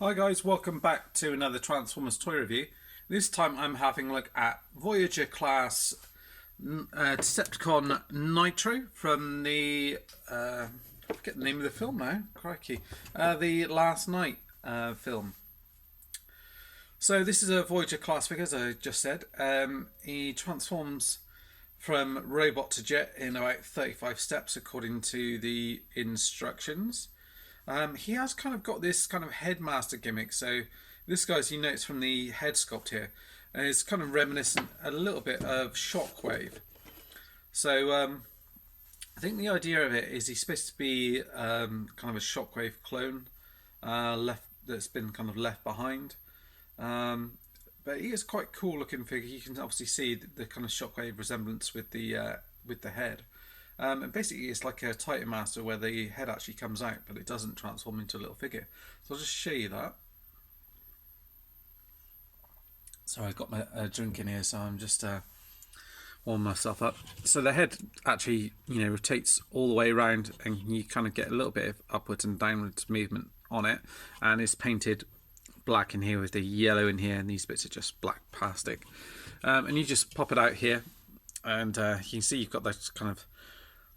Hi guys, welcome back to another Transformers toy review. This time I'm having a look at Voyager class Decepticon Nitro from the, I forget the name of the film now, crikey, the Last Night film. So this is a Voyager class figure, as I just said. He transforms from robot to jet in about 35 steps according to the instructions. He has kind of got this kind of headmaster gimmick. So this guy's, you notice from the head sculpt here, is kind of reminiscent a little bit of Shockwave. So I think the idea of it is he's supposed to be kind of a Shockwave clone that's been kind of left behind. But he is quite cool looking figure. You can obviously see the kind of Shockwave resemblance with the head. And basically it's like a Titan Master where the head actually comes out but it doesn't transform into a little figure. So I'll just show you that. So I've got my drink in here, so I'm just warming myself up. So the head actually, rotates all the way around, and you kind of get a little bit of upwards and downwards movement on it, and it's painted black in here with the yellow in here, and these bits are just black plastic. And you just pop it out here, and you can see you've got that kind of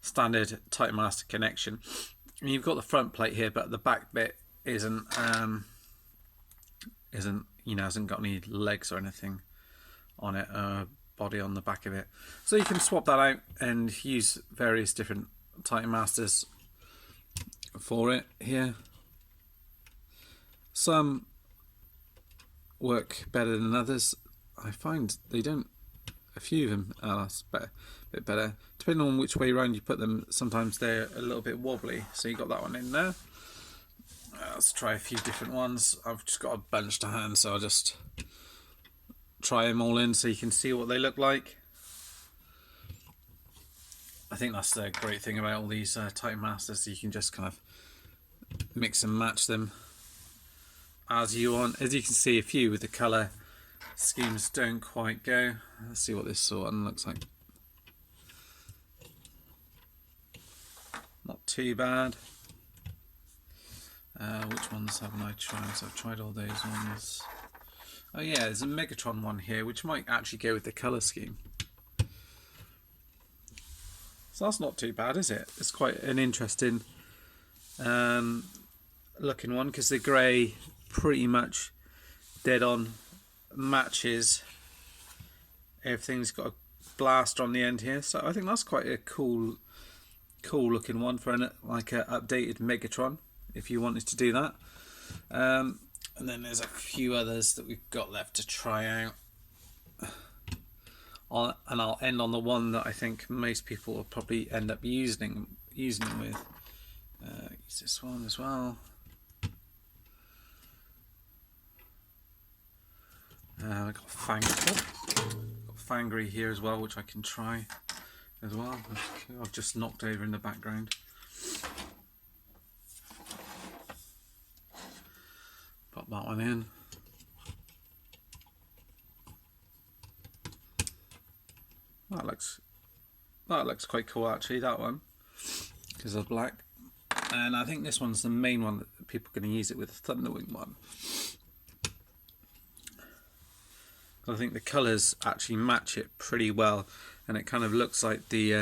standard Titan Master connection, and you've got the front plate here, but the back bit hasn't got any legs or anything on it, body on the back of it. So you can swap that out and use various different Titan Masters for it here. Some work better than others. I find they don't. A few of them are a bit better. Depending on which way around you put them, sometimes they're a little bit wobbly. So you got that one in there. Let's try a few different ones. I've just got a bunch to hand, so I'll just try them all in so you can see what they look like. I think that's the great thing about all these Titan Masters. You can just kind of mix and match them as you want. As you can see, a few with the colour schemes don't quite go. Let's see what this sort of one looks like. Not too bad. Which ones haven't I tried? So I've tried all those ones. Oh yeah, there's a Megatron one here, which might actually go with the colour scheme. So that's not too bad, is it? It's quite an interesting looking one, because the grey pretty much dead on matches. Everything's got a blaster on the end here, so I think that's quite a cool looking one for like an updated Megatron, if you wanted to do that. And then there's a few others that we've got left to try out. And I'll end on the one that I think most people will probably end up using them with. Use this one as well. I've got Fangry here as well, which I can try as well. I've just knocked over in the background. Pop that one in. That looks quite cool actually, that one, because of black. And I think this one's the main one that people are going to use it with, the Thunderwing one. I think the colours actually match it pretty well, and it kind of looks like the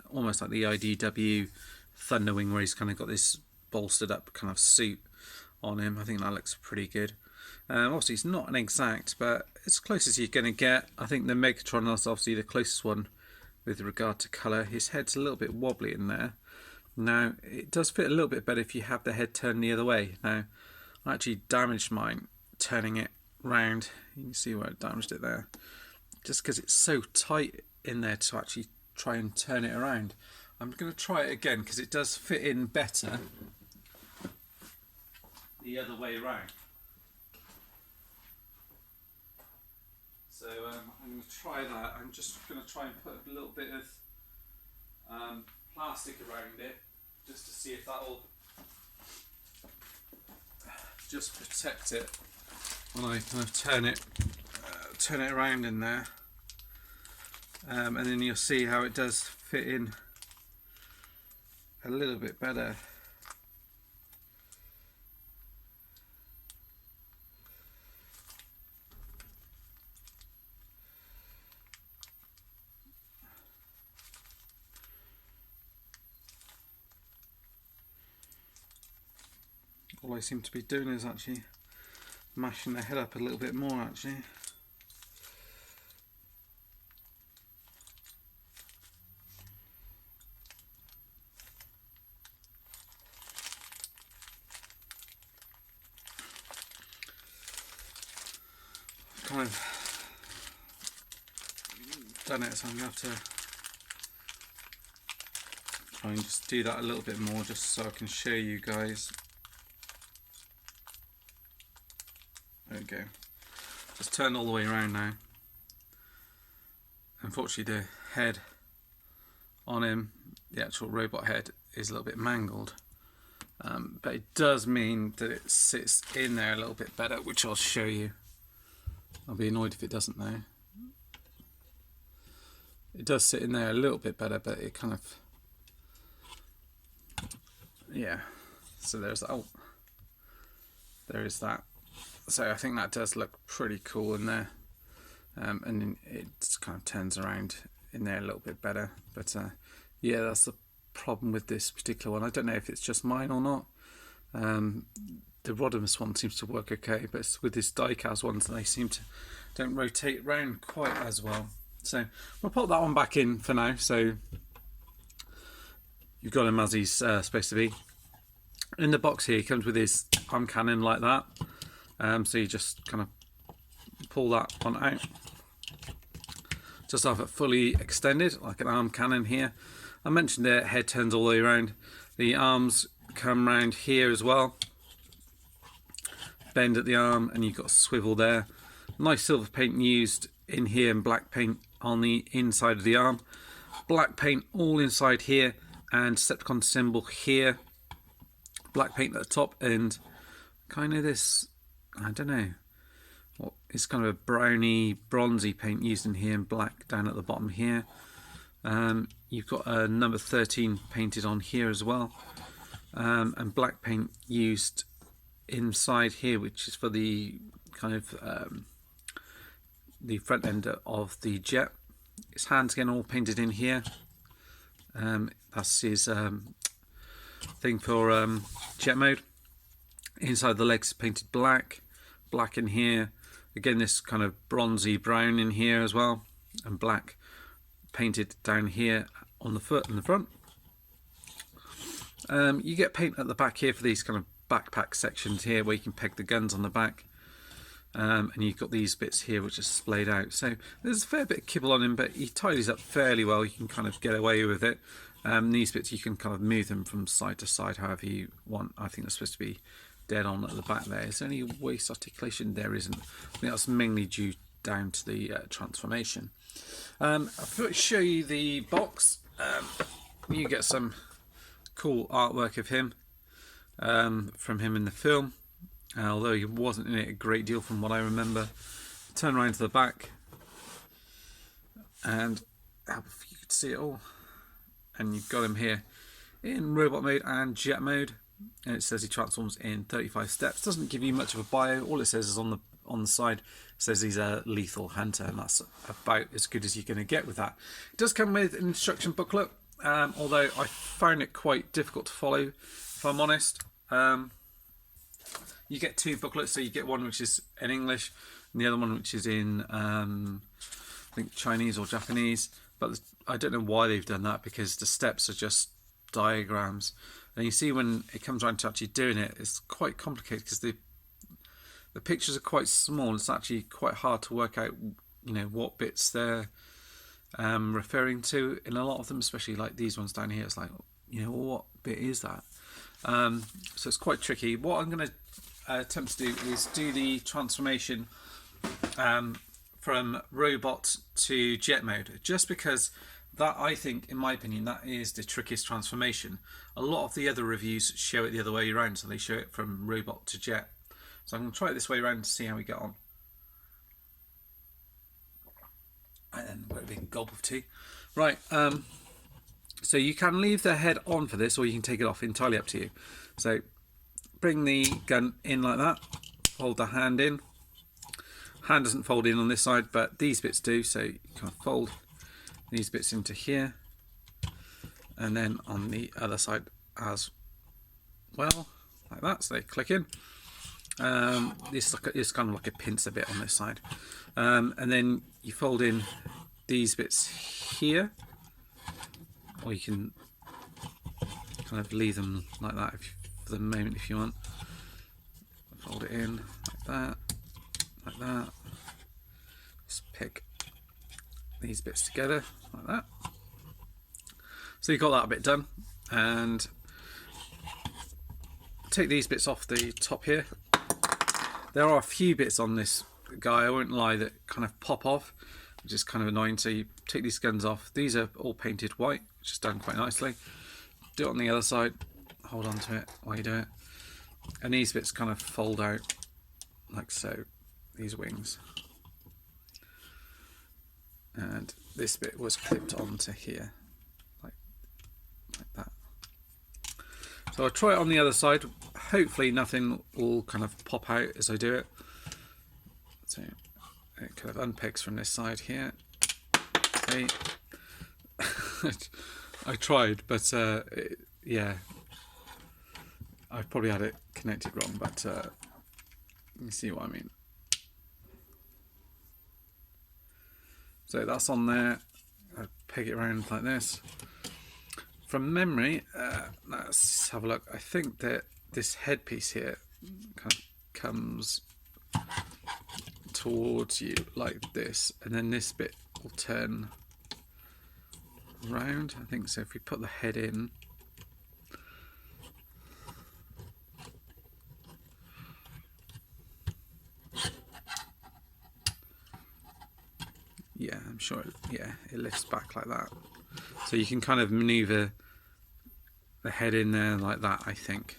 almost like the IDW Thunderwing, where he's kind of got this bolstered up kind of suit on him. I think that looks pretty good. Obviously it's not an exact, but it's as close as you're going to get. I think the Megatron is obviously the closest one with regard to colour. His head's a little bit wobbly in there. Now it does fit a little bit better if you have the head turned the other way. Now I actually damaged mine turning it round. You can see where I damaged it there, just because it's so tight in there to actually try and turn it around. I'm going to try it again because it does fit in better the other way around. So I'm going to try that. I'm just going to try and put a little bit of plastic around it, just to see if that will just protect it when I kind of turn it around in there, and then you'll see how it does fit in a little bit better. all I seem to be doing is actually mashing the head up a little bit more actually. Kind of done it, so I'm going to have to try and just do that a little bit more just so I can show you guys. There we go. Just turn all the way around now. Unfortunately the head on him, the actual robot head, is a little bit mangled. But it does mean that it sits in there a little bit better, which I'll show you. I'll be annoyed if it doesn't though. It does sit in there a little bit better, but it kind of, yeah. So there's, oh, there is that. So I think that does look pretty cool in there. And then it kind of turns around in there a little bit better. But yeah, that's the problem with this particular one. I don't know if it's just mine or not. The Rodimus one seems to work okay, but it's with this diecast ones, they seem to don't rotate around quite as well. So we'll pop that one back in for now. So you've got him as he's supposed to be. In the box here, he comes with his arm cannon like that. So you just kind of pull that one out. Just have it fully extended, like an arm cannon here. I mentioned the head turns all the way around. The arms come round here as well. Bend at the arm, and you've got a swivel there. Nice silver paint used in here and black paint on the inside of the arm. Black paint all inside here, and Decepticon symbol here. Black paint at the top, and kind of this, I don't know, what is kind of a browny, bronzy paint used in here, and black down at the bottom here. You've got a number 13 painted on here as well, and black paint used inside here, which is for the kind of the front end of the jet. His hands again all painted in here. That's his thing for jet mode. Inside the legs painted black, black in here. Again, this kind of bronzy brown in here as well, and black painted down here on the foot and the front. You get paint at the back here for these kind of backpack sections here where you can peg the guns on the back, and you've got these bits here which are splayed out. So there's a fair bit of kibble on him, but he tidies up fairly well. You can kind of get away with it. These bits you can kind of move them from side to side however you want. I think they're supposed to be dead on at the back there. Is there any waist articulation? There isn't. I think that's mainly due down to the transformation. I'll show you the box. You get some cool artwork of him from him in the film, although he wasn't in it a great deal from what I remember. Turn around to the back, and if you could see it all, and you've got him here in robot mode and jet mode, and it says he transforms in 35 steps. Doesn't give you much of a bio. All it says is on the side, it says he's a lethal hunter, and that's about as good as you're going to get with that. It does come with an instruction booklet, although I found it quite difficult to follow, if I'm honest. You get two booklets, so you get one which is in English and the other one which is in I think Chinese or Japanese, but I don't know why they've done that, because the steps are just diagrams, and you see when it comes around to actually doing it, it's quite complicated because the pictures are quite small. It's actually quite hard to work out, you know, what bits they're referring to in a lot of them, especially like these ones down here. It's like, you know, what bit is that? So it's quite tricky. What I'm going to attempt to do is do the transformation from robot to jet mode, just because that, I think, in my opinion, that is the trickiest transformation. A lot of the other reviews show it the other way around, so they show it from robot to jet. So I'm going to try it this way around to see how we get on. And then we've got a big gulp of tea. Right, so you can leave the head on for this, or you can take it off, entirely up to you. So bring the gun in like that, hold the hand in. Hand doesn't fold in on this side, but these bits do, so you kind of fold these bits into here, and then on the other side as well. like that, so they click in. It's kind of like a pincer bit on this side, and then you fold in these bits here, or you can kind of leave them like that for the moment if you want. Fold it in like that, like that. Just pick these bits together like that. So you've got that bit done, and take these bits off the top here. There are a few bits on this guy, I won't lie, that kind of pop off, which is kind of annoying. So you take these guns off. These are all painted white, which is done quite nicely. Do it on the other side, hold on to it while you do it. And these bits kind of fold out like so, these wings. And this bit was clipped onto here, like that. So I'll try it on the other side. Hopefully nothing will kind of pop out as I do it. So it kind of unpegs from this side here. Okay. I tried, but yeah, I probably had it connected wrong, but you see what I mean. So that's on there. I peg it around like this. From memory, let's have a look. I think that this headpiece here kind of comes towards you like this, and then this bit will turn round. I think so. If we put the head in, yeah, I'm sure. Yeah, it lifts back like that. So you can kind of maneuver the head in there like that, I think.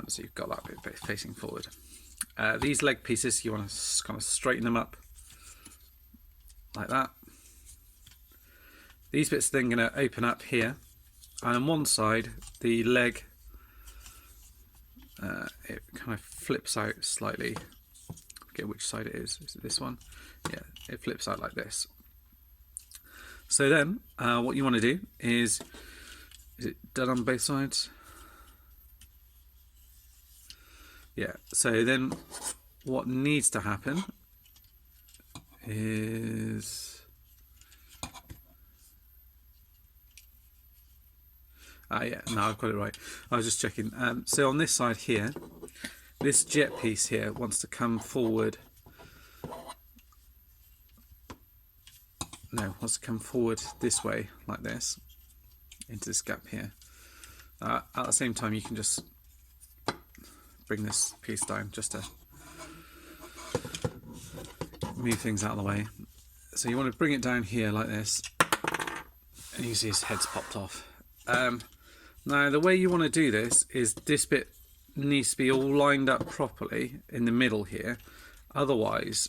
So you've got that bit facing forward. These leg pieces, you want to kind of straighten them up like that. These bits are then going to open up here, and on one side the leg, it kind of flips out slightly. I forget which side it is. Is it this one? Yeah, it flips out like this. So then what you want to do is it done on both sides? Yeah, so then what needs to happen is, yeah, no, I've got it right. I was just checking. So on this side here, this jet piece here wants to come forward. No, wants to come forward this way, like this, into this gap here. At the same time, you can just bring this piece down just to move things out of the way. So you want to bring it down here like this, and you see his head's popped off. Now the way you want to do this is this bit needs to be all lined up properly in the middle here, otherwise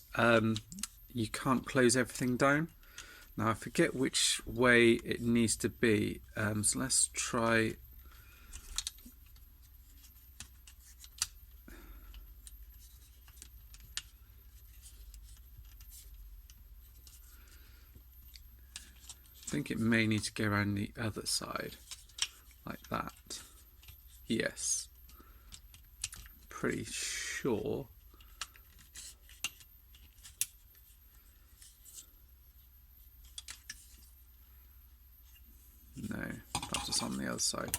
you can't close everything down. Now I forget which way it needs to be, so let's try. I think it may need to go around the other side, like that. Yes, pretty sure. No, perhaps it's on the other side.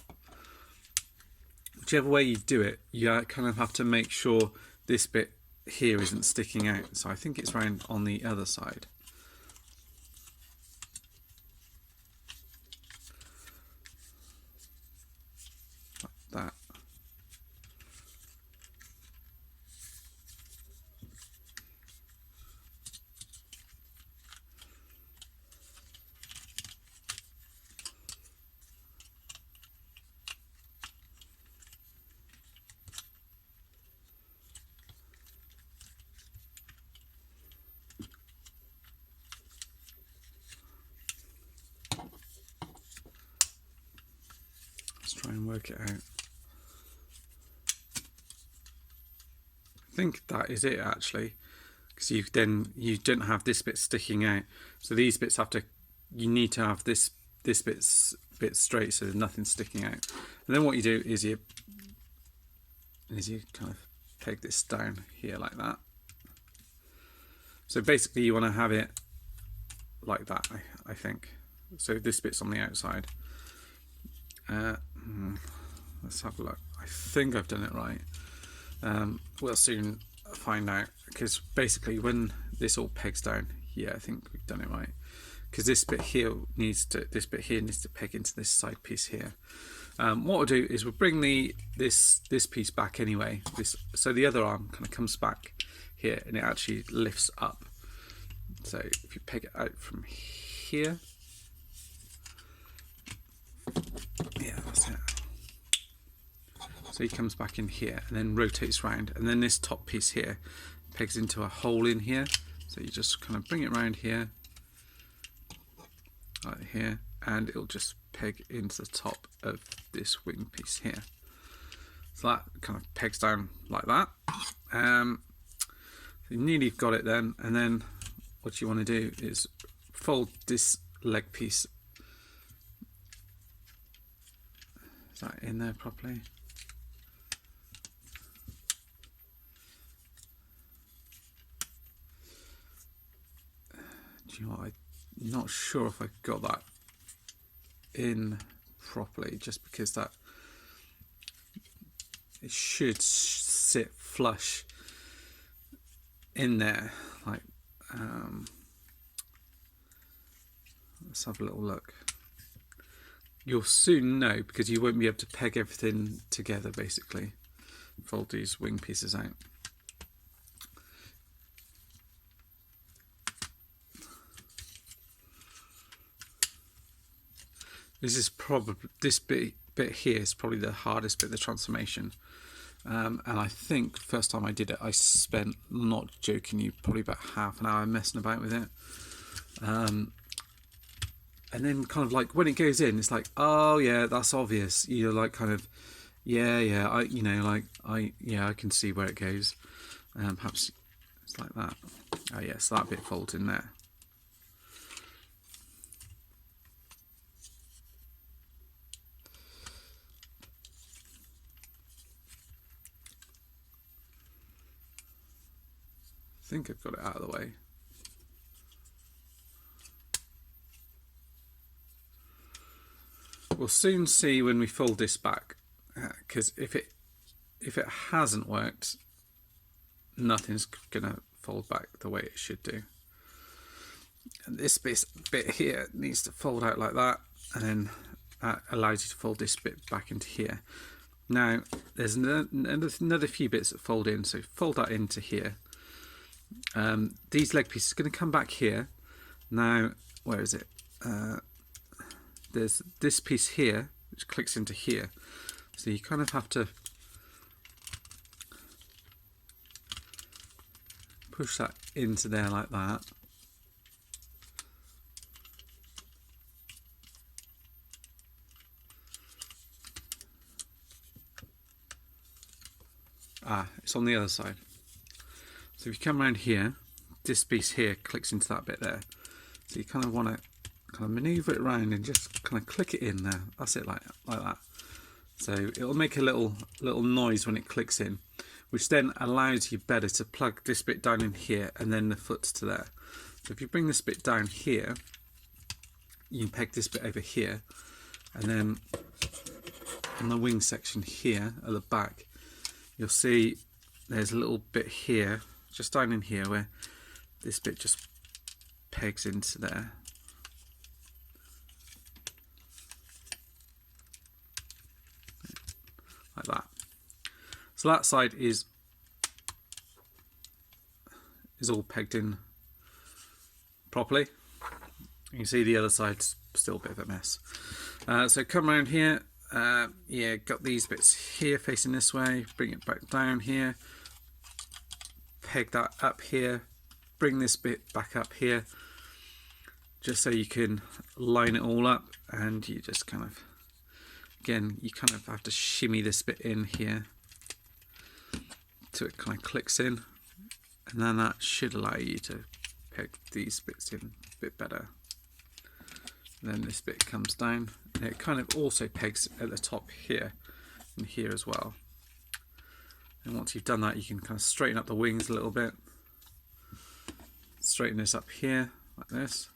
Whichever way you do it, you kind of have to make sure this bit here isn't sticking out. So I think it's round on the other side. Like that. Let's try and work it out. I think that is it actually, because you don't have this bit sticking out. So these bits you need to have this bit straight, so there's nothing sticking out. And then what you do is you is you kind of peg this down here like that. So basically you want to have it like that, I think. So this bit's on the outside. Let's have a look. I think I've done it right. We'll soon find out, because basically when this all pegs down, yeah, I think we've done it right. Because this bit here needs to peg into this side piece here. What we'll do is we'll bring this piece back anyway. So the other arm kind of comes back here and it actually lifts up. So if you peg it out from here, yeah, that's it. So he comes back in here and then rotates round, and then this top piece here pegs into a hole in here. So you just kind of bring it round here, like here, and it'll just peg into the top of this wing piece here. So that kind of pegs down like that. So you nearly got it then, and then what you want to do is fold this leg piece. Is that in there properly? Do you know what? I'm not sure if I got that in properly, just because that it should sit flush in there. Like, let's have a little look. You'll soon know, because you won't be able to peg everything together basically. Fold these wing pieces out. This bit here is probably the hardest bit of the transformation. And I think first time I did it, I spent, not joking you, probably about half an hour messing about with it. And then kind of like when it goes in, it's like, oh yeah, that's obvious. You're like kind of, yeah, I can see where it goes. Perhaps it's like that. Oh yeah, so that bit folds in there. I think I've got it out of the way. We'll soon see when we fold this back, because if it hasn't worked, nothing's gonna fold back the way it should do. And this bit here needs to fold out like that, and then that allows you to fold this bit back into here. Now there's another few bits that fold in, so fold that into here. These leg pieces are going to come back here. Now, where is it? There's this piece here which clicks into here, so you kind of have to push that into there like that. It's on the other side. So if you come around here, this piece here clicks into that bit there. So you kind of want to kind of maneuver it around and just kind of click it in there. That's it, like that. So it'll make a little noise when it clicks in, which then allows you better to plug this bit down in here and then the foots to there. So if you bring this bit down here, you can peg this bit over here, and then on the wing section here at the back, you'll see there's a little bit here, just down in here, where this bit just pegs into there. Like that. So that side is all pegged in properly. You can see the other side's still a bit of a mess. So come around here, yeah, got these bits here facing this way, bring it back down here, peg that up here, bring this bit back up here, just so you can line it all up, and you just kind of, again, you kind of have to shimmy this bit in here till it kind of clicks in, and then that should allow you to peg these bits in a bit better. And then this bit comes down, and it kind of also pegs at the top here and here as well. And once you've done that, you can kind of straighten up the wings a little bit. Straighten this up here, like this.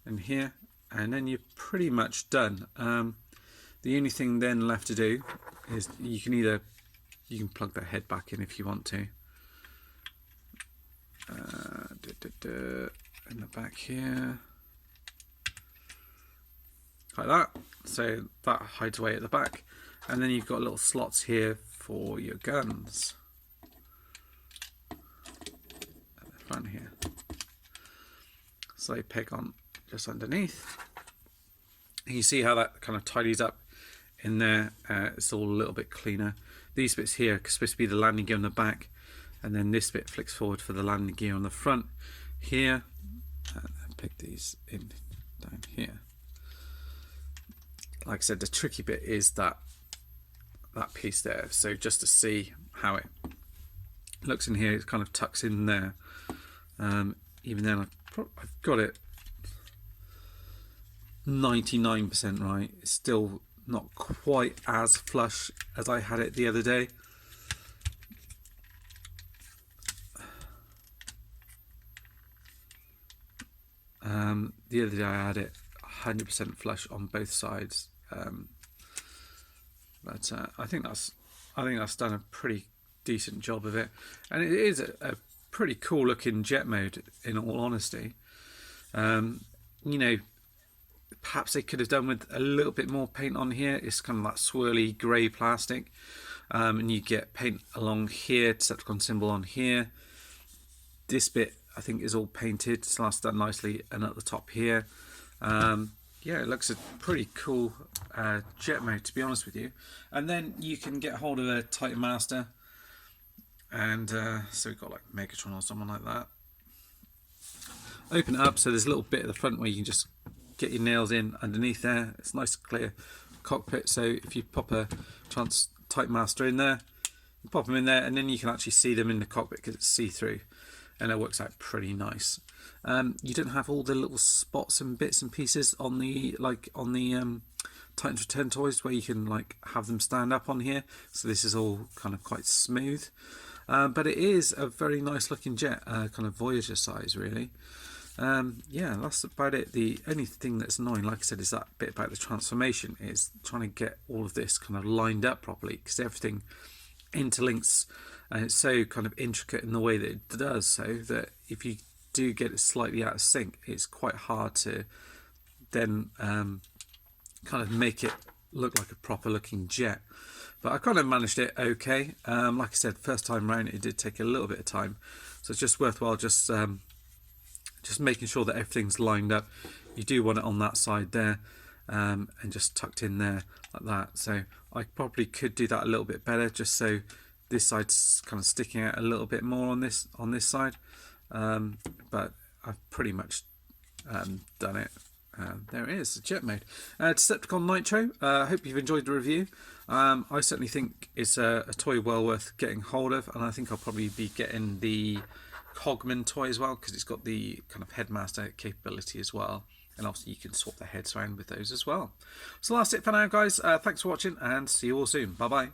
And here. And then you're pretty much done. The only thing then left to do is you can plug the head back in if you want to. In the back here. Like that. So that hides away at the back. And then you've got little slots here for your guns. At the front here. So they peg on just underneath. And you see how that kind of tidies up in there. It's all a little bit cleaner. These bits here are supposed to be the landing gear on the back, and then this bit flicks forward for the landing gear on the front here. And peg these in down here. Like I said, the tricky bit is that piece there. So just to see how it looks in here, it kind of tucks in there. Even then, I've got it 99% right. It's still not quite as flush as I had it the other day. The other day I had it 100% flush on both sides, but I think that's done a pretty decent job of it, and it is a pretty cool looking jet mode. In all honesty, you know, perhaps they could have done with a little bit more paint on here. It's kind of that swirly grey plastic, and you get paint along here, Decepticon symbol on here. This bit I think is all painted, so that's done nicely, and at the top here, yeah, it looks a pretty cool jet mode, to be honest with you. And then you can get hold of a Titan Master, and so we've got like Megatron or someone like that. Open it up, so there's a little bit at the front where you can just get your nails in underneath there. It's nice clear cockpit, so if you pop a Titan Master in there, you pop them in there, and then you can actually see them in the cockpit because it's see-through, and it works out pretty nice. You don't have all the little spots and bits and pieces on the Titans Return toys where you can like have them stand up on here, so this is all kind of quite smooth, but it is a very nice looking jet, kind of Voyager size really. Yeah, that's about it. The only thing that's annoying, like I said, is that bit about the transformation, is trying to get all of this kind of lined up properly, because everything interlinks and it's so kind of intricate in the way that it does, so that if you do get it slightly out of sync, it's quite hard to then kind of make it look like a proper looking jet. But I kind of managed it okay. Like I said, first time round it did take a little bit of time, so it's just worthwhile just making sure that everything's lined up. You do want it on that side there, and just tucked in there like that. So I probably could do that a little bit better, just so this side's kind of sticking out a little bit more on this side. But I've pretty much done it. There it is, the jet mode. Decepticon Nitro. I hope you've enjoyed the review. I certainly think it's a toy well worth getting hold of, and I think I'll probably be getting the Cogman toy as well, because it's got the kind of headmaster capability as well, and obviously you can swap the heads around with those as well. So that's it for now, guys. Thanks for watching, and see you all soon. Bye bye.